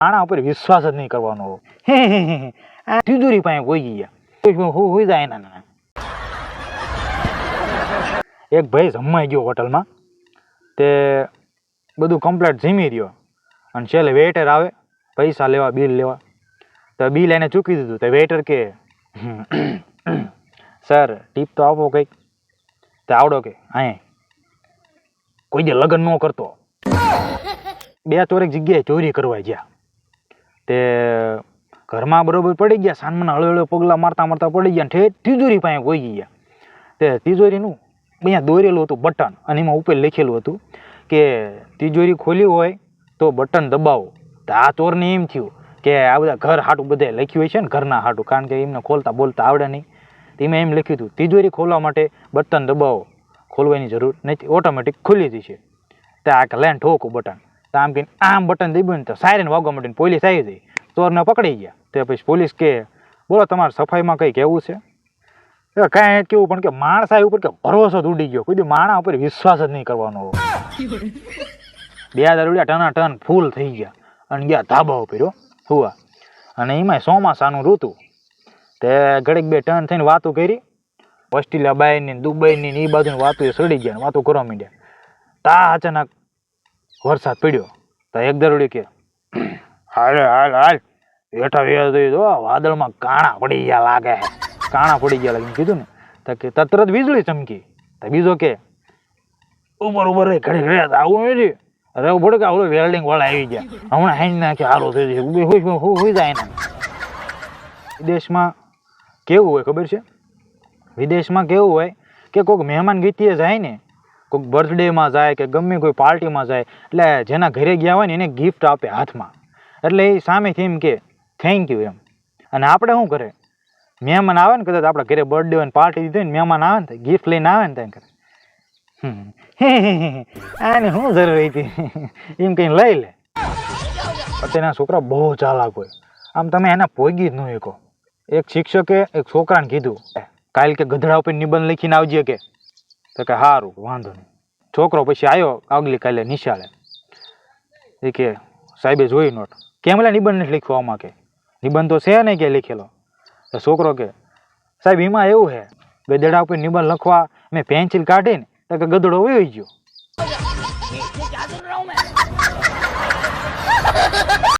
આના ઉપર વિશ્વાસ જ નહીં કરવાનો. આ તિજોરી પાસે કોઈ ગયા હોઈ જાય એના. એક ભાઈ જમવાઈ ગયો હોટલમાં, તે બધું કમ્પ્લીટ જમી રહ્યો અને છેલ્લે વેટર આવે પૈસા લેવા, બિલ લેવા. તો બિલ એને ચૂકી દીધું. તો વેટર કે સર ટીપ તો આપો કંઈક. તો આવડો કે હા કોઈ જે લગ્ન ન કરતો, 2 જગ્યાએ ચોરી કરવા ગયા. તે ઘરમાં બરોબર પડી ગયા, સાનમાના હળવે પગલા મારતા મારતા પડી ગયા, ઠેઠ તિજોરી પાસે કોઈ ગયા. તે તિજોરીનું અહીંયા દોરેલું હતું બટન, અને એમાં ઉપર લખેલું હતું કે તિજોરી ખોલી હોય તો બટન દબાવો. તો આ ચોરને એમ થયું કે આ બધા ઘર હાટું બધે લખ્યું હોય છે ને, ઘરના હાટું, કારણ કે એમને ખોલતા બોલતા આવડે નહીં. એમાં એમ લખ્યું હતું તિજોરી ખોલવા માટે બટન દબાવો, ખોલવાની જરૂર નથી, ઓટોમેટિક ખુલી જશે. તો આ લેન ઠોકું બટન. તો આમ કે આમ બટન દબાવ્યું ને તો સાયરન વાગવા માંડીને પોલીસ આવી ગઈ, ચોરને પકડી ગયા. તો પછી પોલીસ કે બોલો તમારે સફાઈમાં કંઈ કહેવું છે? કાંઈ કેવું, પણ કે માણસ ઉપર કે ભરોસો જ ઉડી ગયો. કોઈ માણસ ઉપર વિશ્વાસ જ નહીં કરવાનો. 2000 રૂપિયા ટના ટન ફૂલ થઈ ગયા અને ગયા ધાબા ઉપર હુવા. અને એમાં ચોમાસાનું ઋતુ. તે ઘડીક 2 ટન થઈને વાતો કરી, ઓસ્ટ્રેલિયા બાયની, દુબઈની એ બાજુની વાતો એ સડી ગયા, વાતો કરવા માંડ્યા. તા અચાનક વરસાદ પડ્યો. તો એક દરોડી કે હાલ હાલ હાલ હેઠા વેર દઈ દો, વાદળમાં કાણા પડી ગયા લાગે, કાણા પડી ગયા લાગે કીધું ને. તો કે તરત વીજળી ચમકી. તો બીજો કે ઉપર ઉપર રહી ઘડી ઘડી આવું નથી, અરે પડે કે આવડું વેલ્ડિંગ વાળા આવી ગયા, હમણાં હેન્ડ નાખે સારું થઈ જશે, હોઈ જાય ને. વિદેશમાં કેવું હોય ખબર છે? વિદેશમાં કેવું હોય કે કોઈક મહેમાન ગીતીએ જાય ને, કોઈક બર્થડેમાં જાય કે ગમે કોઈ પાર્ટીમાં જાય, એટલે જેના ઘરે ગયા હોય ને એને ગિફ્ટ આપે હાથમાં. એટલે એ સામેથી એમ કે થેન્ક યુ એમ. અને આપણે શું કરે, મહેમાન આવે ને, કદાચ આપણા ઘરે બર્થડે હોય ને પાર્ટી દીધી ને, મહેમાન આવે ને ગિફ્ટ લઈને આવે ને ત્યાં કરે આને શું જરૂર હતી એમ કંઈ લઈ લે. અત્યારના છોકરા બહુ ચાલાક હોય, આમ તમે એના પોગી જ ન શકો. એક શિક્ષકે એક છોકરાને કીધું કાલ કે ગધડા ઉપર નિબંધ લખીને આવજે કે. તો કે સારું વાંધો નહીં. છોકરો પછી આવ્યો આગલી કાલે નિશાળે. એ કે સાહેબે જોઈ નોટ, કેમ લે નિબંધ નથી લખ્યો આમાં, કે નિબંધ તો છે નહીં કે લખેલો. તો છોકરો કે સાહેબ એમાં એવું છે, ગધડા ઉપર નિબંધ લખવા મેં પેન્સિલ કાઢીને તો કે ગધડો વયો ગયો.